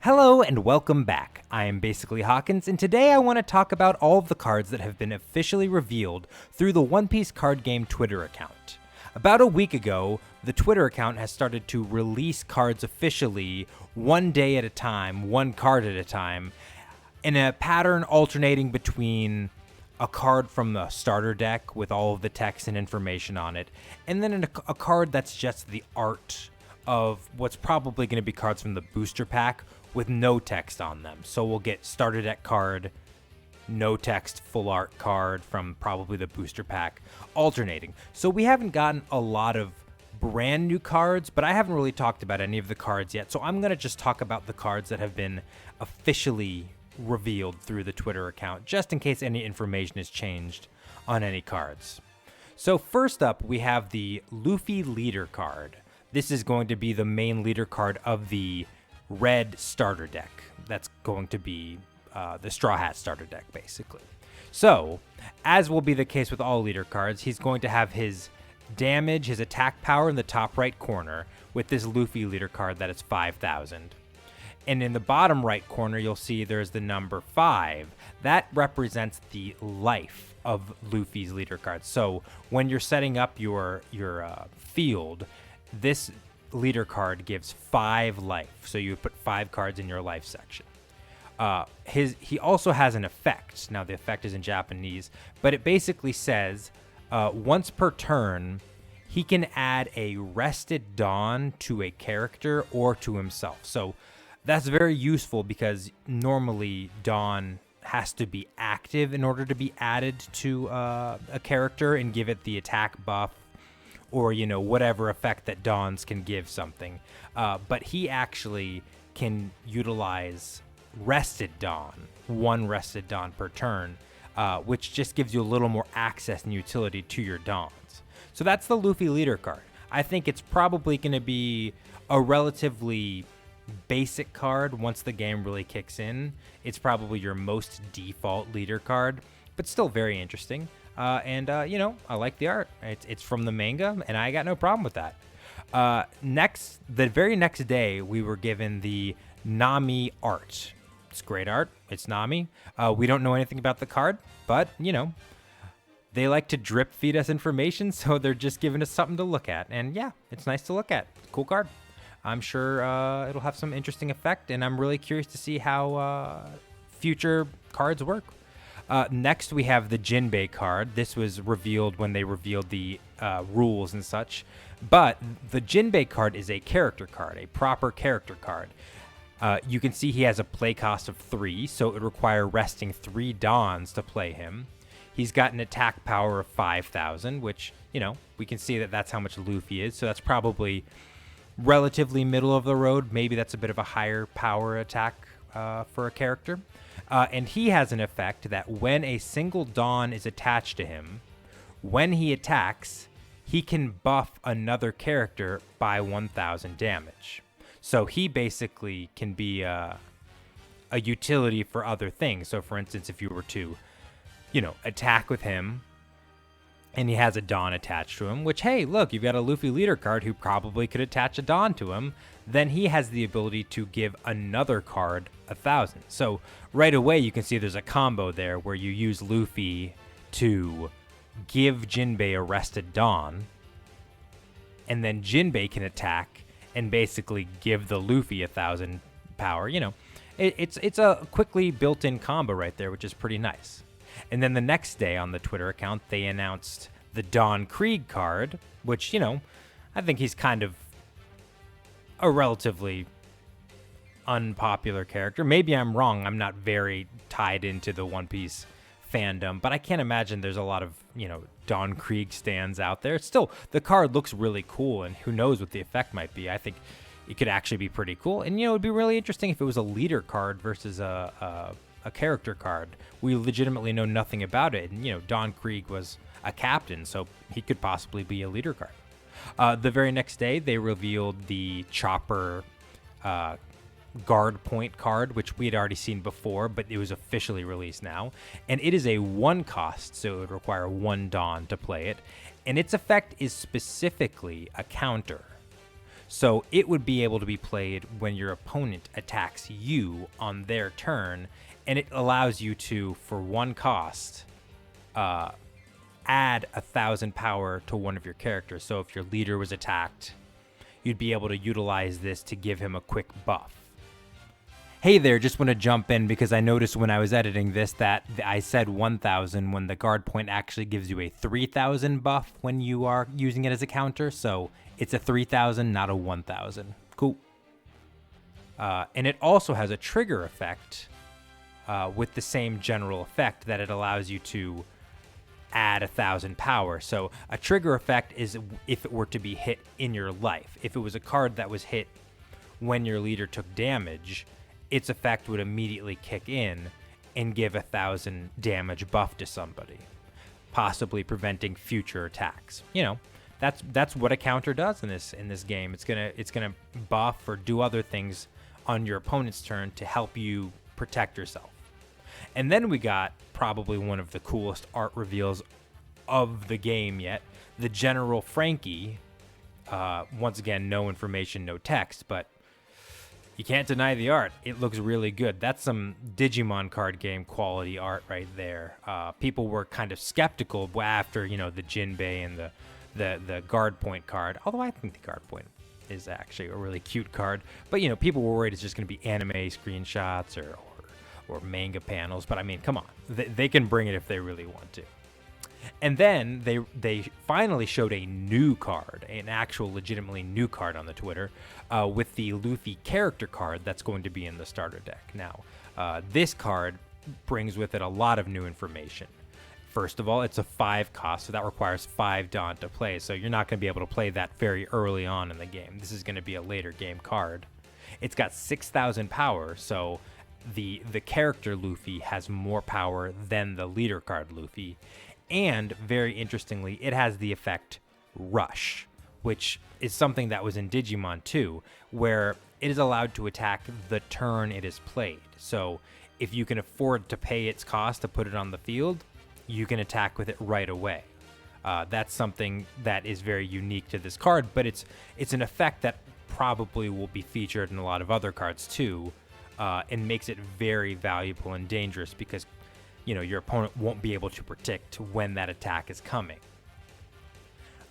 Hello and welcome back. I am Basically Hawkins, and today I want to talk about all of the cards that have been officially revealed through the One Piece card game Twitter account. About a week ago, the Twitter account has started to release cards officially one day at a time, one card at a time, in a pattern alternating between a card from the starter deck with all of the text and information on it, and then a card that's just the art of what's probably going to be cards from the booster pack with no text on them. So we'll get starter deck card, no text full art card from probably the booster pack, alternating. So we haven't gotten a lot of brand new cards, but I haven't really talked about any of the cards yet. So I'm going to just talk about the cards that have been officially revealed through the Twitter account, just in case any information has changed on any cards. So first up, we have the Luffy leader card. This is going to be the main leader card of the red starter deck. That's going to be the Straw Hat starter deck, basically. So, as will be the case with all leader cards, he's going to have his damage, his attack power in the top right corner with this Luffy leader card that is 5,000. And in the bottom right corner, you'll see there's the number 5. That represents the life of Luffy's leader card. So, when you're setting up your field, this leader card gives 5 life, so you would put 5 cards in your life section. He also has an effect. Now the effect is in Japanese, but it basically says once per turn he can add a rested Dawn to a character or to himself. So that's very useful because normally Dawn has to be active in order to be added to a character and give it the attack buff, or, whatever effect that Dawns can give something. But he actually can utilize Rested Dawn, 1 Rested Dawn per turn, which just gives you a little more access and utility to your Dawns. So that's the Luffy leader card. I think it's probably going to be a relatively basic card once the game really kicks in. It's probably your most default leader card, but still very interesting. I like the art. It's from the manga, and I got no problem with that. The very next day, we were given the Nami art. It's great art. It's Nami. We don't know anything about the card, but, they like to drip feed us information, so they're just giving us something to look at. And yeah, it's nice to look at. Cool card. I'm sure it'll have some interesting effect, and I'm really curious to see how future cards work. Next, we have the Jinbei card. This was revealed when they revealed the rules and such. But the Jinbei card is a character card, a proper character card. You can see he has a play cost of 3, so it would require resting 3 Dawns to play him. He's got an attack power of 5,000, which, we can see that that's how much Luffy is. So that's probably relatively middle of the road. Maybe that's a bit of a higher power attack for a character. And he has an effect that when a single Dawn is attached to him, when he attacks, he can buff another character by 1,000 damage. So he basically can be a utility for other things. So for instance, if you were to, attack with him and he has a Dawn attached to him, which, hey, look, you've got a Luffy leader card who probably could attach a Dawn to him, then he has the ability to give another card 1,000. So right away, you can see there's a combo there where you use Luffy to give Jinbei a rested Dawn, and then Jinbei can attack and basically give the Luffy 1,000 power. It's a quickly built-in combo right there, which is pretty nice. And then the next day on the Twitter account, they announced the Don Krieg card, which, I think he's kind of a relatively unpopular character. Maybe I'm wrong. I'm not very tied into the One Piece fandom, but I can't imagine there's a lot of, Don Krieg stands out there. Still, the card looks really cool, and who knows what the effect might be. I think it could actually be pretty cool. And, it'd be really interesting if it was a leader card versus a character card. We legitimately know nothing about it. And, Don Krieg was a captain, so he could possibly be a leader card. The very next day, they revealed the Chopper guard point card, which we had already seen before, but it was officially released now. And it is a 1 cost, so it would require 1 Dawn to play it. And its effect is specifically a counter. So it would be able to be played when your opponent attacks you on their turn, and it allows you to, for one cost, add 1,000 power to one of your characters. So if your leader was attacked, you'd be able to utilize this to give him a quick buff. Hey there, just want to jump in because I noticed when I was editing this that I said 1,000 when the guard point actually gives you a 3,000 buff when you are using it as a counter. So it's a 3,000, not a 1,000. Cool. And it also has a trigger effect with the same general effect that it allows you to add 1,000 power. So a trigger effect is if it were to be hit in your life. If it was a card that was hit when your leader took damage, its effect would immediately kick in and give 1,000 damage buff to somebody, possibly preventing future attacks. You know, that's what a counter does in this game. It's gonna buff or do other things on your opponent's turn to help you protect yourself. And then we got probably one of the coolest art reveals of the game yet, the General Frankie. Once again, no information, no text, but you can't deny the art. It looks really good. That's some Digimon card game quality art right there. People were kind of skeptical after, you know, the Jinbei and the guard point card, although I think the guard point is actually a really cute card. But, you know, people were worried it's just going to be anime screenshots or manga panels. But, I mean, come on. They can bring it if they really want to. And then they finally showed a new card, an actual legitimately new card on the Twitter, with the Luffy character card that's going to be in the starter deck. Now, this card brings with it a lot of new information. First of all, it's a 5 cost, so that requires 5 Dawn to play, so you're not going to be able to play that very early on in the game. This is going to be a later game card. It's got 6,000 power, so the character Luffy has more power than the leader card Luffy. And very interestingly, it has the effect Rush, which is something that was in Digimon 2, where it is allowed to attack the turn it is played. So if you can afford to pay its cost to put it on the field, you can attack with it right away. That's something that is very unique to this card, but it's an effect that probably will be featured in a lot of other cards too, and makes it very valuable and dangerous because, you know, your opponent won't be able to predict when that attack is coming.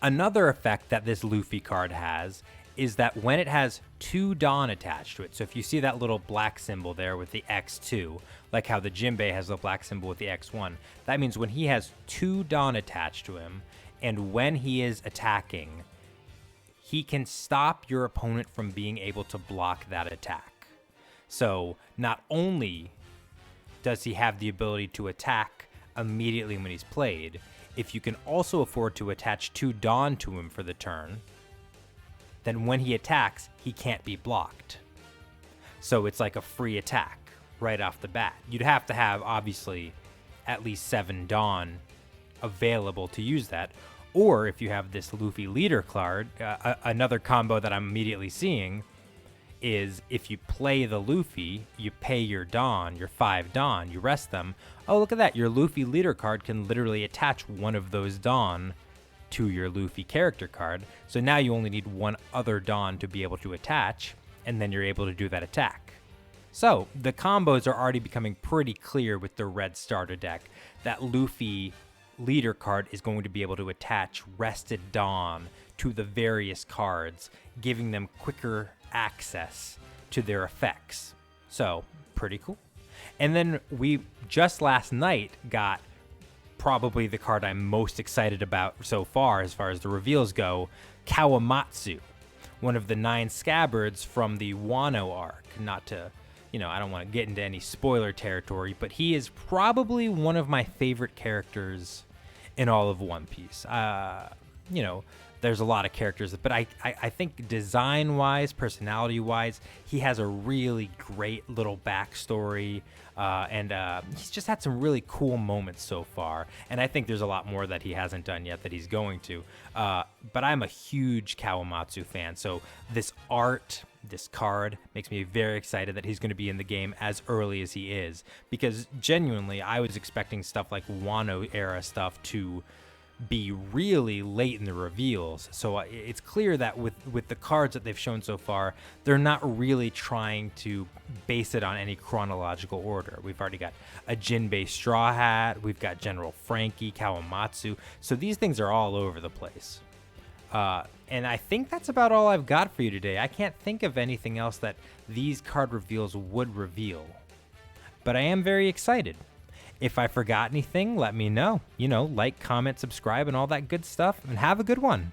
Another effect that this Luffy card has is that when it has 2 Dawn attached to it, so if you see that little black symbol there with the X2, like how the Jinbei has the black symbol with the X1, that means when he has 2 Dawn attached to him, and when he is attacking, he can stop your opponent from being able to block that attack. So not only does he have the ability to attack immediately when he's played, if you can also afford to attach 2 Dawn to him for the turn, then when he attacks, he can't be blocked. So it's like a free attack right off the bat. You'd have to have, obviously, at least 7 Dawn available to use that. Or if you have this Luffy leader card, another combo that I'm immediately seeing is if you play the Luffy, you pay your Dawn, your 5 Dawn, you rest them. Oh, look at that. Your Luffy leader card can literally attach one of those Dawn to your Luffy character card. So now you only need 1 other Dawn to be able to attach, and then you're able to do that attack. So the combos are already becoming pretty clear with the red starter deck. That Luffy leader card is going to be able to attach rested Dawn to the various cards, giving them quicker access to their effects. So pretty cool. And then we just last night got probably the card I'm most excited about so far as the reveals go, Kawamatsu, one of the 9 scabbards from the Wano arc. Not to, you know, I don't want to get into any spoiler territory, but he is probably one of my favorite characters in all of One Piece. You know, there's a lot of characters, but I think design-wise, personality-wise, he has a really great little backstory, and he's just had some really cool moments so far, and I think there's a lot more that he hasn't done yet that he's going to. But I'm a huge Kawamatsu fan, so this art, this card, makes me very excited that he's going to be in the game as early as he is, because genuinely, I was expecting stuff like Wano-era stuff to be really late in the reveals. So it's clear that with the cards that they've shown so far, they're not really trying to base it on any chronological order. We've already got a Jinbei Straw Hat, we've got General Frankie, Kawamatsu. So these things are all over the place. And I think that's about all I've got for you today. I can't think of anything else that these card reveals would reveal. But I am very excited. If I forgot anything, let me know. Like, comment, subscribe, and all that good stuff, and have a good one.